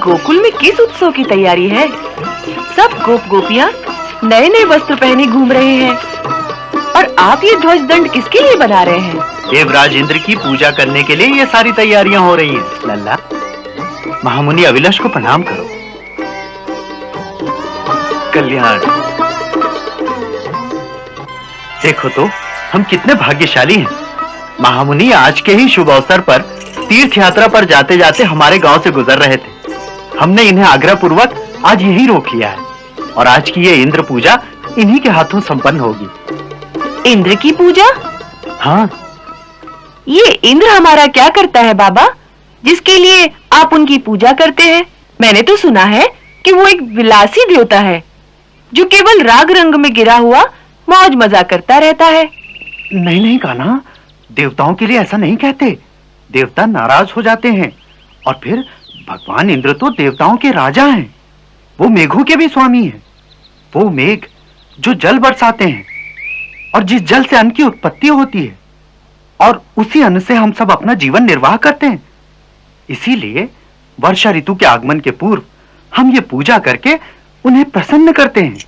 गोकुल में किस उत्सव की तैयारी है? सब गोप गोपियाँ नए नए वस्त्र पहने घूम रहे हैं और आप ये ध्वज दंड किसके लिए बना रहे हैं? देवराज इंद्र की पूजा करने के लिए ये सारी तैयारियां हो रही हैं। लल्ला, महामुनि अभिलाष को प्रणाम करो। कल्याण। देखो तो हम कितने भाग्यशाली हैं। महामुनि आज के ही शुभ अवसर पर तीर्थ यात्रा पर जाते जाते हमारे गांव से गुजर रहे थे। हमने इन्हें आग्रह पूर्वक आज यही रोक लिया है और आज की ये इंद्र पूजा इन्हीं के हाथों संपन्न होगी। इंद्र की पूजा? हाँ। ये इंद्र हमारा क्या करता है बाबा, जिसके लिए आप उनकी पूजा करते हैं? मैंने तो सुना है कि वो एक विलासी देवता है जो केवल राग रंग में गिरा हुआ मौज मजा करता रहता है। नहीं नहीं कान्हा, देवताओं के लिए ऐसा नहीं कहते। देवता नाराज हो जाते हैं और फिर भगवान इंद्र तो देवताओं के राजा हैं। वो मेघों के भी स्वामी हैं। वो मेघ जो जल बरसाते हैं और जिस जल से अन्न की उत्पत्ति होती है और उसी अन्न से हम सब अपना जीवन निर्वाह करते हैं। इसीलिए वर्षा ऋतु के आगमन के पूर्व हम ये पूजा करके उन्हें प्रसन्न करते हैं।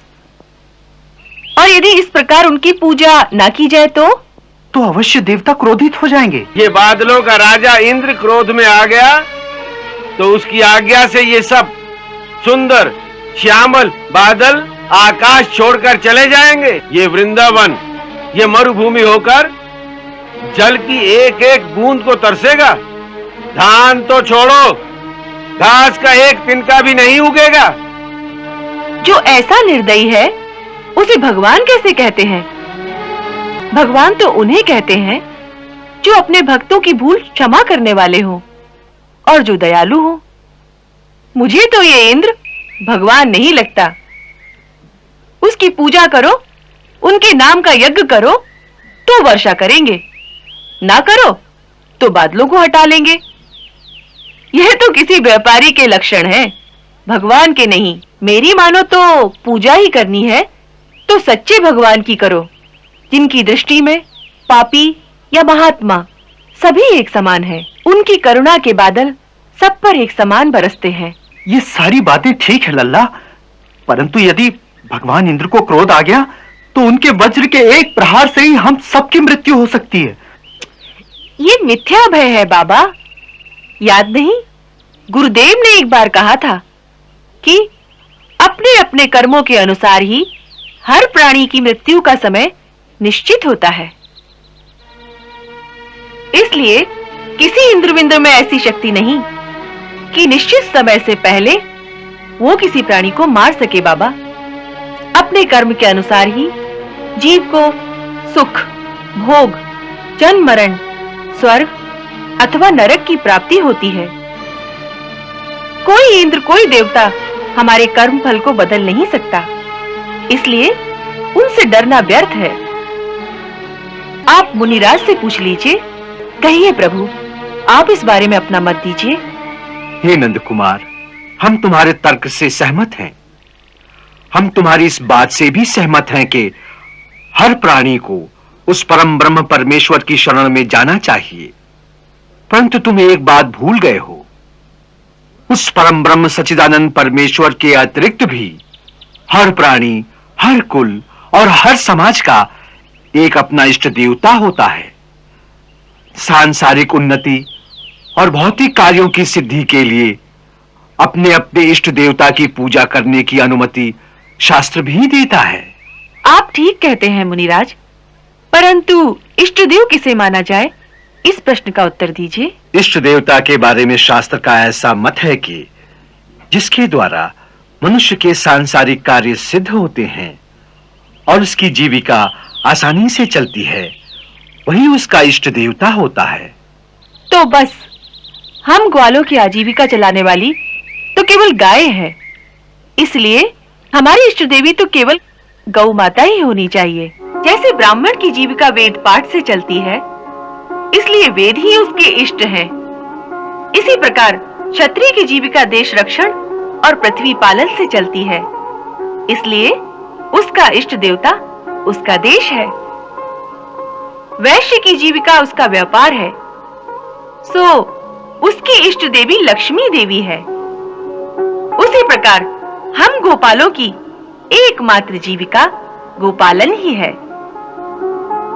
और यदि इस प्रकार उनकी पूजा ना की जाए तो अवश्य देवता क्रोधित हो जाएंगे। ये बादलों का राजा इंद्र क्रोध में आ गया तो उसकी आज्ञा से ये सब सुंदर श्यामल बादल आकाश छोड़कर चले जाएंगे। ये वृंदावन, ये मरुभूमि होकर जल की एक एक बूंद को तरसेगा। धान तो छोड़ो, घास का एक तिनका भी नहीं उगेगा। जो ऐसा निर्दयी है उसे भगवान कैसे कहते हैं? भगवान तो उन्हें कहते हैं जो अपने भक्तों की भूल क्षमा करने वाले हो और जो दयालु हो। मुझे तो ये इंद्र भगवान नहीं लगता। उसकी पूजा करो, उनके नाम का यज्ञ करो तो वर्षा करेंगे, ना करो तो बादलों को हटा लेंगे। यह तो किसी व्यापारी के लक्षण है, भगवान के नहीं। मेरी मानो तो पूजा ही करनी है तो सच्चे भगवान की करो, जिनकी दृष्टि में पापी या महात्मा सभी एक समान है। उनकी करुणा के बादल सब पर एक समान बरसते हैं। ये सारी बातें ठीक है लल्ला, परंतु यदि भगवान इंद्र को क्रोध आ गया तो उनके वज्र के एक प्रहार से ही हम सबकी मृत्यु हो सकती है। ये मिथ्या भय है बाबा। याद नहीं, गुरुदेव ने एक बार कहा था कि अपने अपने कर्मों के अनुसार ही हर प्राणी की मृत्यु का समय निश्चित होता है। इसलिए किसी इंद्रविंद्र में ऐसी शक्ति नहीं कि निश्चित समय से पहले वो किसी प्राणी को मार सके। बाबा, अपने कर्म के अनुसार ही जीव को सुख, भोग, जन्म मरण, स्वर्ग अथवा नरक की प्राप्ति होती है। कोई इंद्र, कोई देवता हमारे कर्म फल को बदल नहीं सकता, इसलिए उनसे डरना व्यर्थ है। आप मुनिराज से पूछ लीजिए। कहिए प्रभु, आप इस बारे में अपना मत दीजिए। हे नंद कुमार, हम तुम्हारे तर्क से सहमत हैं। हम तुम्हारी इस बात से भी सहमत हैं कि हर प्राणी को उस परम ब्रह्म परमेश्वर की शरण में जाना चाहिए। परंतु तुम एक बात भूल गए हो, उस परम ब्रह्म सच्चिदानंद परमेश्वर के अतिरिक्त भी हर प्राणी, हर कुल और हर समाज का एक अपना इष्ट देवता होता है। सांसारिक उन्नति और भौतिक कार्यों की सिद्धि के लिए अपने अपने इष्ट देवता की पूजा करने की अनुमति शास्त्र भी देता है। आप ठीक कहते हैं मुनिराज, परंतु इष्ट देव किसे माना जाए, इस प्रश्न का उत्तर दीजिए। इष्ट देवता के बारे में शास्त्र का ऐसा मत है कि जिसके द्वारा मनुष्य के सांसारिक कार्य सिद्ध होते हैं और उसकी जीविका आसानी से चलती है, वही उसका इष्ट देवता होता है। तो बस हम ग्वालों की आजीविका चलाने वाली तो केवल गाय है, इसलिए हमारी इष्ट देवी तो केवल गौ माता ही होनी चाहिए। जैसे ब्राह्मण की जीविका वेद पाठ से चलती है, इसलिए वेद ही उसके इष्ट हैं। इसी प्रकार क्षत्रिय की जीविका देश रक्षण और पृथ्वी पालन से चलती है, इसलिए उसका इष्ट देवता उसका देश है। वैश्य की जीविका उसका व्यापार है, सो उसकी इष्ट देवी लक्ष्मी देवी है। उसी प्रकार हम गोपालों की एकमात्र जीविका गोपालन ही है।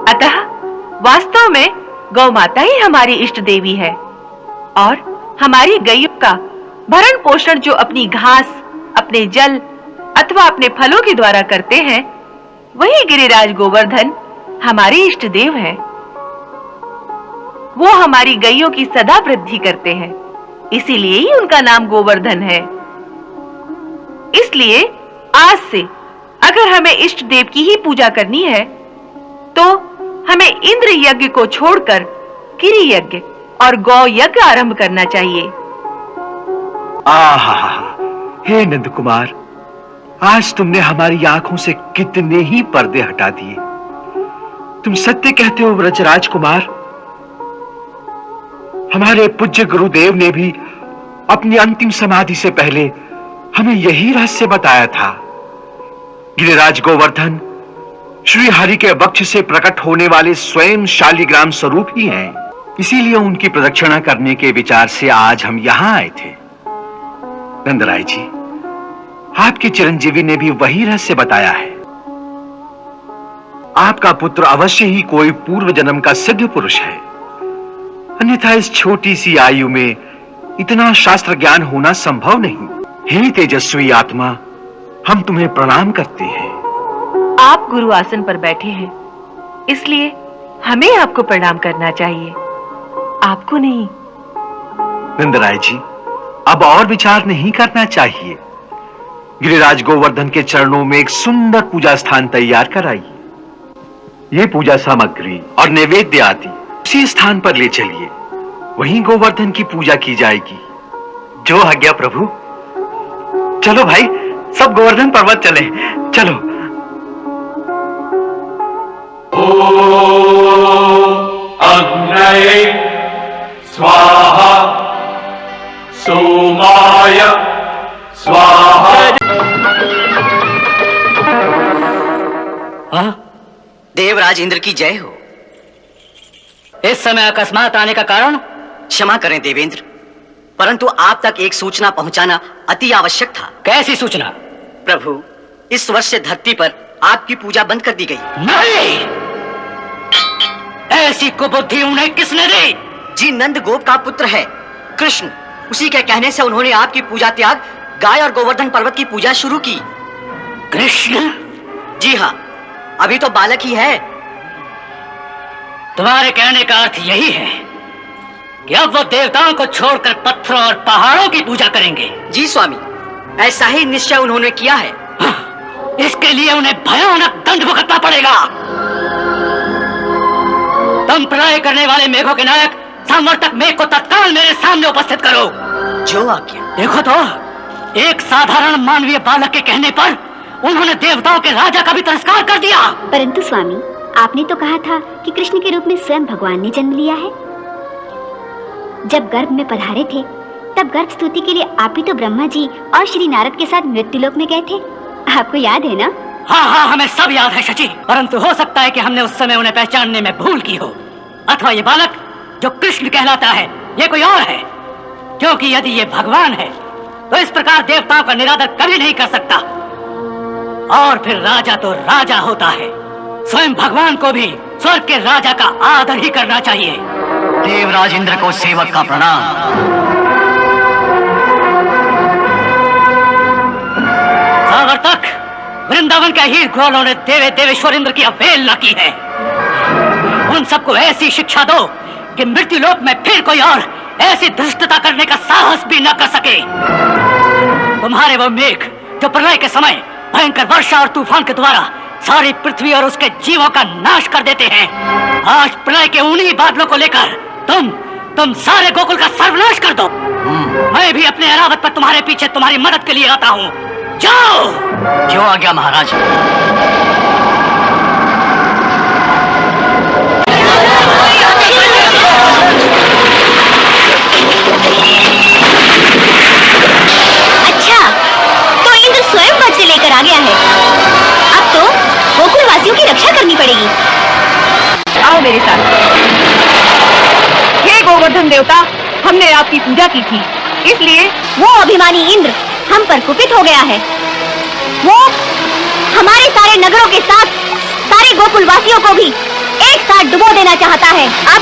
अतः वास्तव में गौ माता ही हमारी इष्ट देवी है और हमारी गैयों का भरण पोषण जो अपनी घास, अपने जल अथवा अपने फलों के द्वारा करते हैं, वही गिरिराज गोवर्धन हमारे इष्ट देव हैं। वो हमारी गैयों की सदा वृद्धि करते हैं, इसीलिए ही उनका नाम गोवर्धन है। इसलिए आज से अगर हमें इष्ट देव की ही पूजा करनी है तो हमें इंद्र यज्ञ को छोड़कर गिरि यज्ञ और गौ यज्ञ आरंभ करना चाहिए। आहा, हे नंद कुमार, आज तुमने हमारी आंखों से कितने ही पर्दे हटा दिए। तुम सत्य कहते हो व्रजराज कुमार। हमारे पूज्य गुरुदेव ने भी अपनी अंतिम समाधि से पहले हमें यही रहस्य बताया था। गिरिराज गोवर्धन श्री हरि के वक्ष से प्रकट होने वाले स्वयं शालिग्राम स्वरूप ही हैं। इसीलिए उनकी प्रदक्षिणा करने के विचार से आज हम यहां आए थे। नंदराय जी, आपके चिरंजीवी ने भी वही रहस्य बताया है। आपका पुत्र अवश्य ही कोई पूर्व जन्म का सिद्ध पुरुष है, अन्यथा इस छोटी सी आयु में इतना शास्त्र ज्ञान होना संभव नहीं। हे तेजस्वी आत्मा, हम तुम्हें प्रणाम करते हैं। आप गुरु आसन पर बैठे हैं, इसलिए हमें आपको प्रणाम करना चाहिए, आपको नहीं। नंदराय जी, अब और विचार नहीं करना चाहिए। गिरिराज गोवर्धन के चरणों में एक सुंदर पूजा स्थान तैयार कराइए। ये पूजा सामग्री और नैवेद्य आदि उसी स्थान पर ले चलिए, वहीं गोवर्धन की पूजा की जाएगी। जो आज्ञा प्रभु। चलो भाई, सब गोवर्धन पर्वत चले, चलो। अग्नये स्वाहा सोमाय स्वाहा। देवराज इंद्र की जय हो। इस समय अकस्मात आने का कारण? क्षमा करें देवेंद्र, परंतु आप तक एक सूचना पहुंचाना अति आवश्यक था। कैसी सूचना? प्रभु, इस वर्ष से धरती पर आपकी पूजा बंद कर दी गई। नहीं, ऐसी कुबुद्धि उन्हें किसने दी? जी, नंद गोप का पुत्र है कृष्ण, उसी के कहने से उन्होंने आपकी पूजा त्याग गाय और गोवर्धन पर्वत की पूजा शुरू की। कृष्ण? जी हाँ, अभी तो बालक ही है। तुम्हारे कहने का अर्थ यही है कि अब वो देवताओं को छोड़कर पत्थरों और पहाड़ों की पूजा करेंगे? जी स्वामी, ऐसा ही निश्चय उन्होंने किया है। इसके लिए उन्हें भयानक दंड भुगतना पड़ेगा। तुम प्रलय करने वाले मेघों के नायक संवर्तक मेघ को तत्काल मेरे सामने उपस्थित करो। जो आज्ञा। देखो तो, एक साधारण मानवीय बालक के कहने पर उन्होंने देवताओं के राजा का भी तिरस्कार कर दिया। परंतु स्वामी, आपने तो कहा था कि कृष्ण के रूप में स्वयं भगवान ने जन्म लिया है। जब गर्भ में पधारे थे, तब गर्भ स्तुति के लिए आप ही तो ब्रह्मा जी और श्री नारद के साथ मृत्युलोक में गए थे, आपको याद है ना? हाँ हाँ, हमें सब याद है शची, परंतु हो सकता है कि हमने उस समय उन्हें पहचानने में भूल की हो, अथवा ये बालक जो कृष्ण कहलाता है ये कोई और है, क्योंकि यदि ये भगवान है तो इस प्रकार देवताओं का निरादर कभी नहीं कर सकता। और फिर राजा तो राजा होता है, स्वयं भगवान को भी स्वर्ग के राजा का आदर ही करना चाहिए। देवराज इंद्र को सेवक का प्रणाम। सावर्तक, वृंदावन के हीर ग्रोलों ने देवे देवेश्वर इंद्र की अवहेलना की है। उन सबको ऐसी शिक्षा दो कि मृत्युलोक में फिर कोई और ऐसी धृष्टता करने का साहस भी न कर सके। तुम्हारे वो मेघ जो प्रलय के समय भयंकर वर्षा और तूफान के द्वारा सारी पृथ्वी और उसके जीवों का नाश कर देते हैं, आज प्रलय के उन्हीं बादलों को लेकर तुम सारे गोकुल का सर्वनाश कर दो। मैं भी अपने अरावत पर तुम्हारे पीछे तुम्हारी मदद के लिए आता हूँ। जाओ। जो आज्ञा महाराज। अच्छा, तो इंद्र स्वयं वध से लेकर आ गया है। अब तो गोकुल वासियों की रक्षा करनी पड़ेगी। आओ मेरे साथ। हे गोवर्धन देवता, हमने आपकी पूजा की थी, इसलिए वो अभिमानी इंद्र हम पर कुपित हो गया है। वो हमारे सारे नगरों के साथ सारे गोकुलवासियों को भी एक साथ डुबो देना चाहता है। अब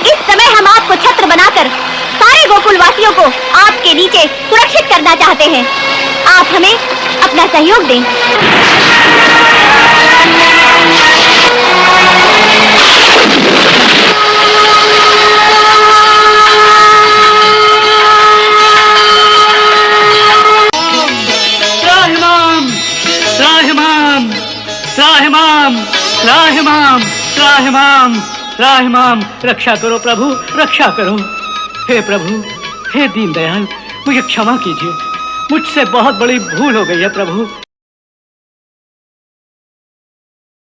इस समय हम आपको छत्र बनाकर सारे गोकुलवासियों को आपके नीचे सुरक्षित करना चाहते हैं। आप हमें अपना सहयोग दें। त्राहिमाम, त्राहिमाम, त्राहिमाम, त्राहिमाम, त्राहिमाम, त्राहिमाम। रक्षा करो प्रभु, रक्षा करो। हे प्रभु, हे दीनदयाल, मुझे क्षमा कीजिए। मुझसे बहुत बड़ी भूल हो गई है प्रभु।